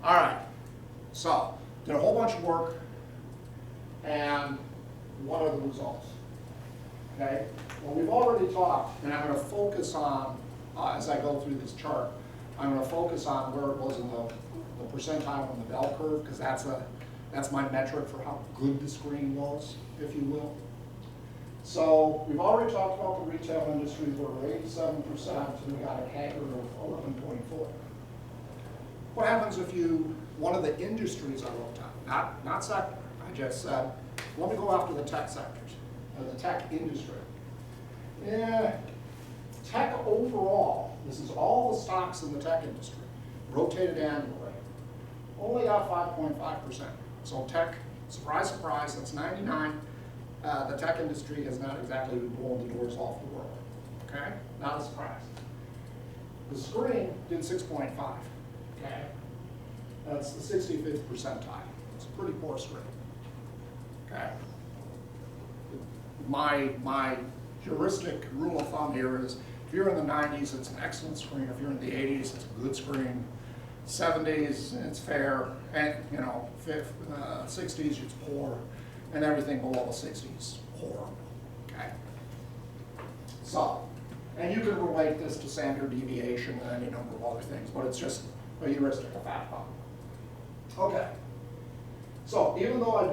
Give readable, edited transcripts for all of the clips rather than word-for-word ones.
All right, so did a whole bunch of work, and what are the results? Okay, well, we've already talked, and I'm going to focus on, as I go through this chart, I'm going to focus on where it was in the percentile on the bell curve, because that's my metric for how good the screen was, if you will. So we've already talked about the retail industry where we're 87%, and we got a CAGR of 11.4. What happens if one of the industries I looked at, not sector, I just said, let me go after the tech sectors, the tech industry. Yeah, tech overall, this is all the stocks in the tech industry, rotated annually, only got 5.5%. So tech, surprise, surprise, that's 99. The tech industry has not exactly been blowing the doors off the world. Okay, not a surprise. The screen did 6.5. Okay, that's the 65th percentile. It's a pretty poor screen. Okay, my heuristic rule of thumb here is if you're in the 90s, it's an excellent screen. If you're in the 80s, it's a good screen. 70s, it's fair, and 60s, it's poor, and everything below the 60s, poor. Okay. So, and you can relate this to standard deviation and any number of other things, but it's just a heuristic, a fact bomb. Okay. So even though I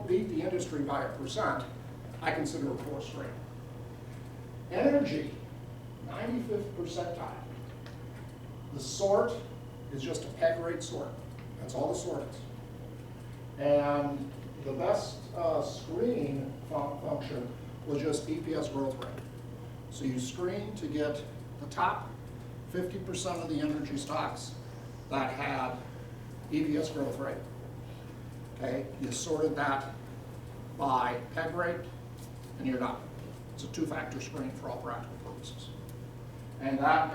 beat the industry by 1%, I consider a poor screen. Energy, 95th percentile. The sort is just a peg rate sort. That's all the sort is. And the best screening function was just EPS growth rate. So you screen to get the top 50% of the energy stocks that had EPS growth rate. Okay, you sorted that by peg rate, and you're done. It's a two-factor screen for all practical purposes. And that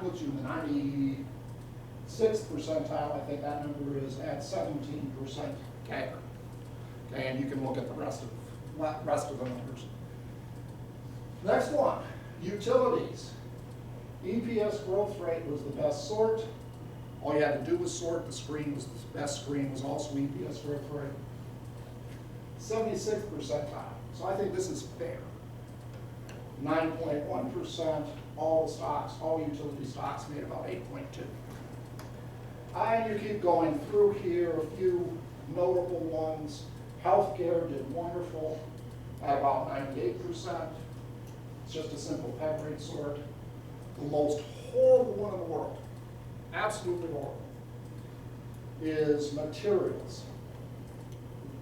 puts you in the 96th percentile. I think that number is at 17% CAGR. Okay, and you can look at the rest of the numbers. Next one, utilities. EPS growth rate was the best sort. All you had to do was sort. The screen was the best screen, was also EPS growth rate. 76th percentile. So I think this is fair. 9.1%. All the stocks, all utility stocks made about 8.2. And you keep going through here, a few notable ones. Healthcare did wonderful at about 98%. It's just a simple peg rate sort. The most horrible one in the world, absolutely horrible, is materials.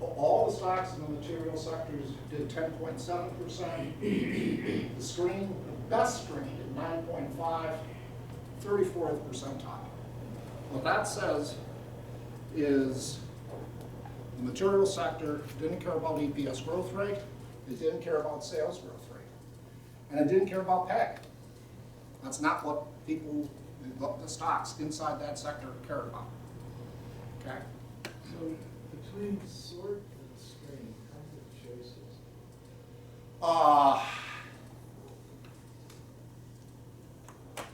All the stocks in the material sectors did 10.7%. The screen, the best screen, did 9.5, 34th percentile. What that says is the material sector didn't care about EPS growth rate, it didn't care about sales growth rate, and it didn't care about PEG. That's not what people, the stocks inside that sector cared about. Okay? So between sort and screen, how many choices?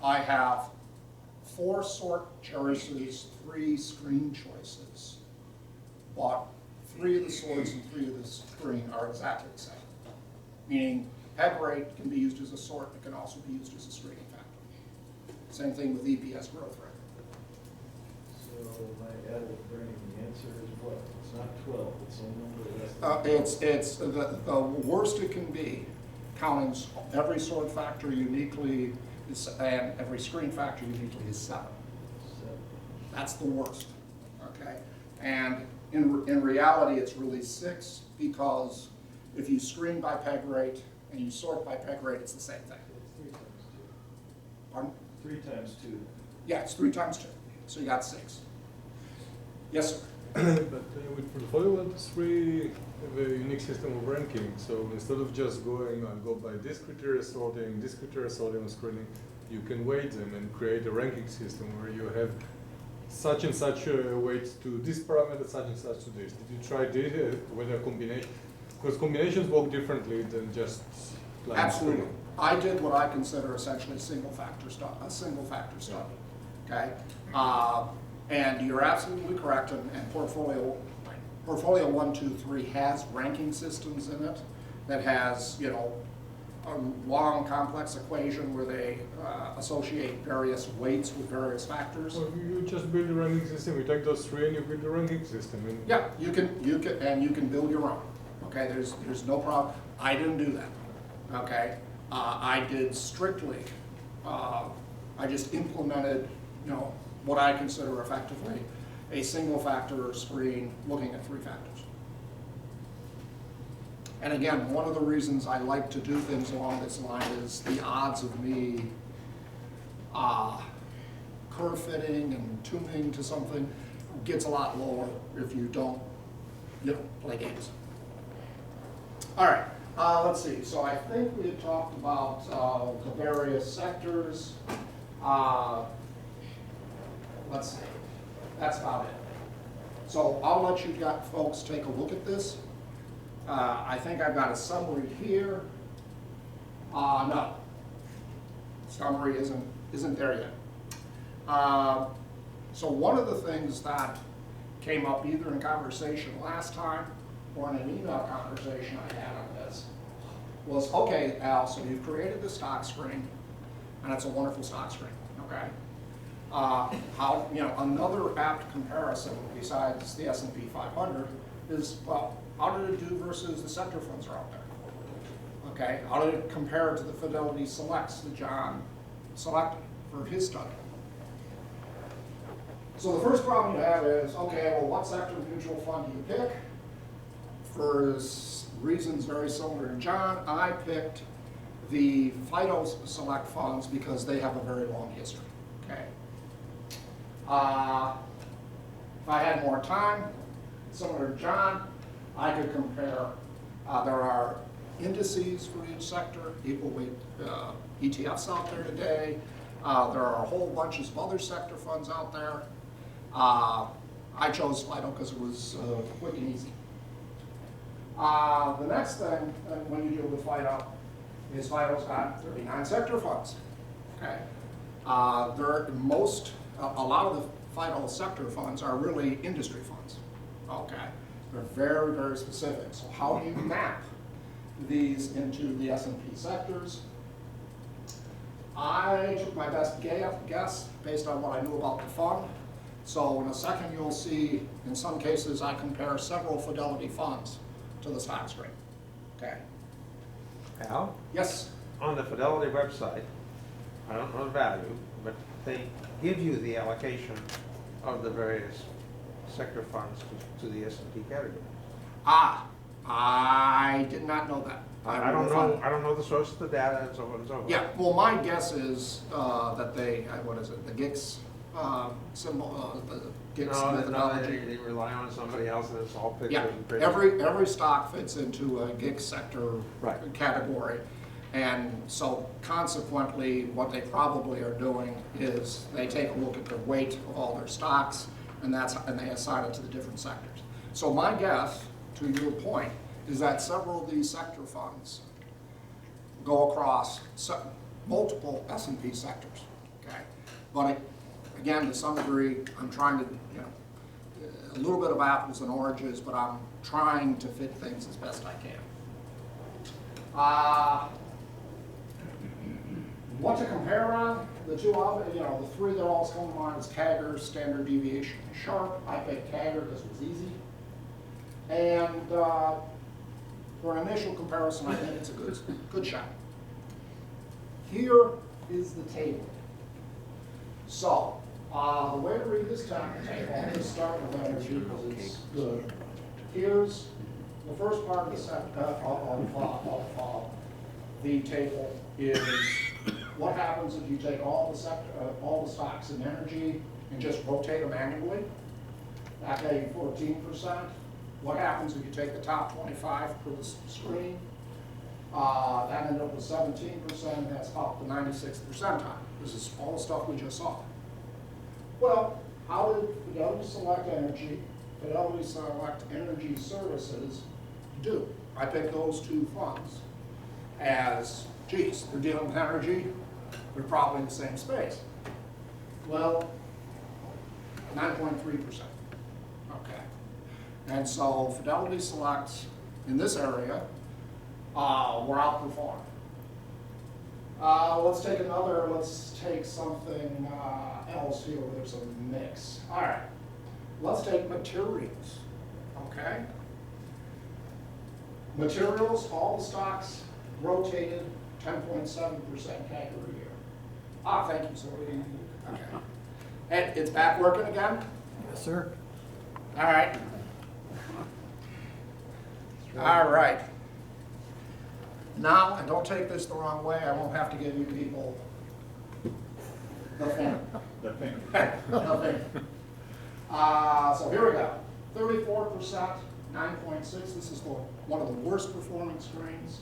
I have 4 sort choices, 3 screen choices, but 3 of the sorts and 3 of the screen are exactly the same. Meaning, peg rate can be used as a sort, it can also be used as a screening factor. Same thing with EPS growth rate. So my brain, the answer is what? It's not 12, it's some number less than It's the worst it can be, counting every sort factor uniquely, and every screen factor uniquely is 7. That's the worst, okay? And in reality, it's really 6, because if you screen by peg rate and you sort by peg rate, it's the same thing. It's 3 times 2. Pardon? 3 times 2. Yeah, it's 3 times 2, so you got 6. Yes, sir? But with portfolio industry, have a unique system of ranking. So instead of just go by this criteria sorting and screening, you can weight them and create a ranking system where you have such and such weight to this parameter, such and such to this. Did you try this with a combination? Because combinations work differently than just blind Absolutely. screening. I did what I consider essentially a single factor study. Okay, And you're absolutely correct, and portfolio 1, 2, 3 has ranking systems in it that has, you know, a long complex equation where they associate various weights with various factors. Or you just build a ranking system, you take those 3 and you build a ranking system. And Yeah, you can build your own. Okay, there's no problem. I didn't do that. Okay, I did strictly. I just implemented, you know, what I consider effectively a single factor screen looking at 3 factors. And again, one of the reasons I like to do things along this line is the odds of me curve fitting and tuning to something gets a lot lower if you don't, you know, play games. All right, let's see. So I think we had talked about the various sectors. Let's see. That's about it. So I'll let you folks take a look at this. I think I've got a summary here. No, summary isn't there yet. So one of the things that came up either in conversation last time or in an email conversation I had on this was, okay, Al, so you've created the stock screen, and it's a wonderful stock screen, okay? How, you know, another apt comparison besides the S&P 500 is, well, how did it do versus the sector funds are out there? Okay, how did it compare to the Fidelity Selects that John selected for his study? So the first problem you have is, okay, well, what sector mutual fund do you pick? For reasons very similar to John, I picked the Fidelity Select funds because they have a very long history, okay? If I had more time, similar to John, I could compare, there are indices for each sector, equal weight ETFs out there today. There are a whole bunch of other sector funds out there. I chose Fido because it was quick and easy. The next thing when you deal with Fido is Fido's got 39 sector funds. Okay, a lot of the Fido sector funds are really industry funds. Okay, they're very, very specific. So how do you map these into the S&P sectors? I took my best guess based on what I knew about the fund. So in a second you'll see, in some cases, I compare several Fidelity funds to the stock screen. Okay. Al, Yes? on the Fidelity website, I don't know the value, but they give you the allocation of the various sector funds to the S&P category. I did not know that. I don't know the source of the data and so on and so forth. Yeah, well, my guess is that they, what is it, the GICS symbol, the GICS methodology. They rely on somebody else and it's all pictures Yeah, and pictures. every stock fits into a GICS sector category. And so consequently, what they probably are doing is they take a look at the weight of all their stocks and they assign it to the different sectors. So my guess, to your point, is that several of these sector funds go across multiple S&P sectors, okay? But again, to some degree, I'm trying to, you know, a little bit of apples and oranges, but I'm trying to fit things as best I can. What to compare on? The two, you know, the three that always come to mind is CAGR, standard deviation, and Sharpe. I picked CAGR because it was easy. And for an initial comparison, I think it's a good shot. Here is the table. So, the way to read this table, I'm going to start with energy because it's good. Here's the first part of the the table is what happens if you take all the stocks in energy and just rotate them manually. That gave 14%. What happens if you take the top 25 for the screen? That ended up with 17%. That's about the 96th percentile. This is all the stuff we just saw. Well, how did Fidelity Select Energy Services do? I picked those two funds as, geez, they're dealing with energy, they're probably in the same space. Well, 9.3%. Okay. And so Fidelity Select in this area were outperformed. Let's take something else here where there's a mix. All right, let's take materials, okay? Materials, all the stocks rotated 10.7% CAGR a year. Thank you, sir. Okay. And it's back working again? Yes, sir. All right. All right. Now, and don't take this the wrong way, I won't have to give you people the thing. The thing. The thing. So here we go. 34%, 9.6. This is one of the worst performing screens.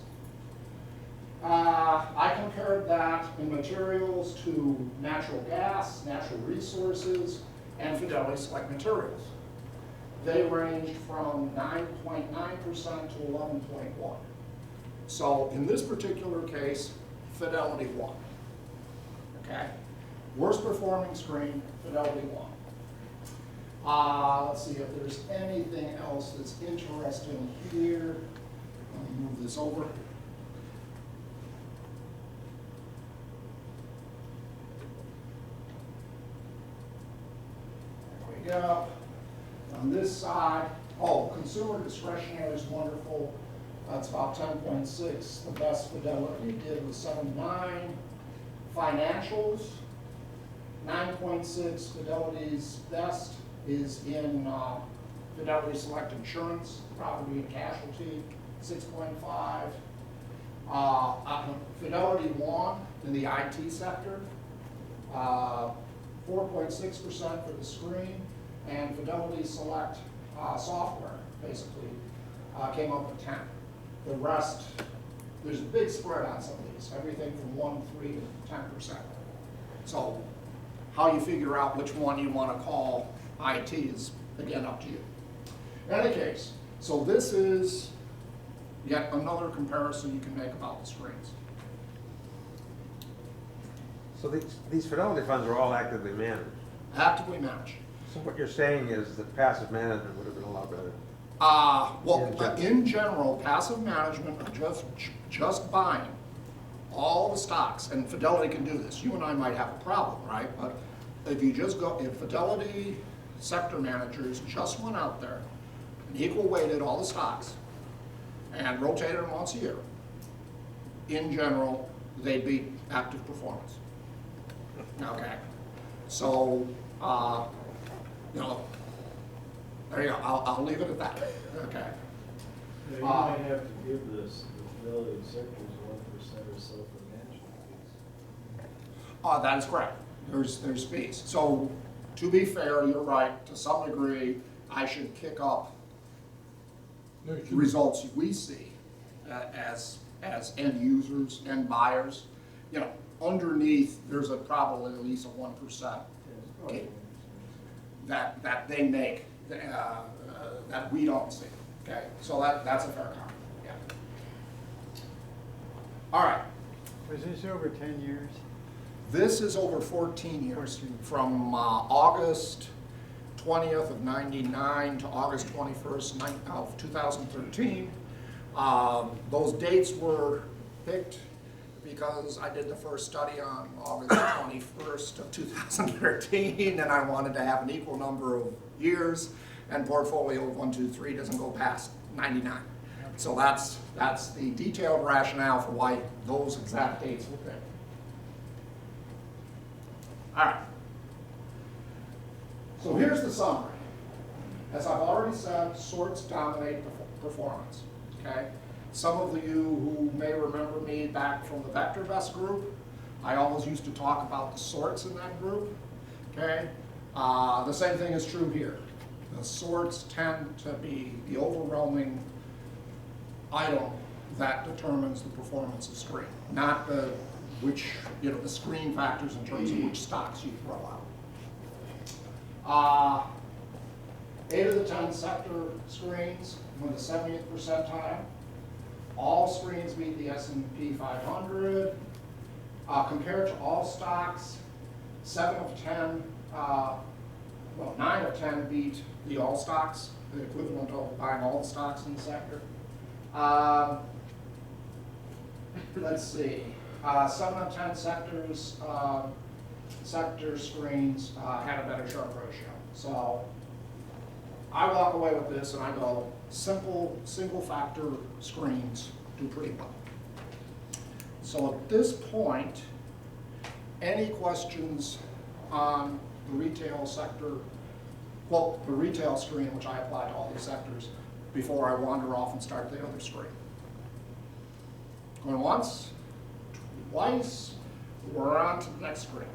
I compared that in materials to natural gas, natural resources, and Fidelity Select materials. They ranged from 9.9% to 11.1%. So in this particular case, Fidelity won. Okay? Worst performing screen, Fidelity won. Let's see if there's anything else that's interesting here. Let me move this over. There we go. On this side, consumer discretionary is wonderful. That's about 10.6. The best Fidelity did was 7.9. Financials, 9.6. Fidelity's best is in Fidelity Select Insurance, property and casualty, 6.5. Fidelity won in the IT sector, 4.6% for the screen, and Fidelity Select software, basically, came up with 10. The rest, there's a big spread on some of these, everything from 1, 3 to 10%. So how you figure out which one you want to call IT is, again, up to you. In any case, so this is yet another comparison you can make about the screens. So these Fidelity funds are all actively managed. Actively managed. So what you're saying is that passive management would have been a lot better. In general, passive management are just buying all the stocks, and Fidelity can do this. You and I might have a problem, right? But if Fidelity sector managers just went out there and equal weighted all the stocks and rotated them once a year, in general, they beat active performance. Okay, so there you go. I'll leave it at that. Okay. Yeah, you might have to give the Fidelity sectors 1% or so for management fees. That is correct. There's fees. So to be fair, you're right. To some degree, I should kick up No, you the shouldn't. results we see as end users, end buyers. Underneath, there's probably at least a 1% Okay. that they make that we don't see. Okay, so that's a fair comment. Yeah. All right. Was this over 10 years? This is over 14 years, 14. from August 20th of 99 to August 21st of 2013. Those dates were picked because I did the first study on August 21st of 2013, and I wanted to have an equal number of years, and portfolio of 1, 2, 3 doesn't go past 99. So that's the detailed rationale for why those exact dates were picked. All right. So here's the summary. As I've already said, sorts dominate performance. Okay. Some of you who may remember me back from the VectorVest group, I always used to talk about the sorts in that group. Okay. The same thing is true here. The sorts tend to be the overwhelming item that determines the performance of screen, not the screen factors in terms of which stocks you throw out. 8 of the 10 sector screens were the 70th percentile. All screens meet the S&P 500. Compared to all stocks, 7 of 10 well, 9 of 10 beat the all stocks, the equivalent of buying all the stocks in the sector. Let's see, 7 of 10 sectors, sector screens had a better Sharpe ratio. So I walk away with this and I go, simple, single factor screens do pretty well. So at this point, any questions on the retail sector, well, the retail screen, which I apply to all these sectors, before I wander off and start the other screen? Going once, twice, we're on to the next screen.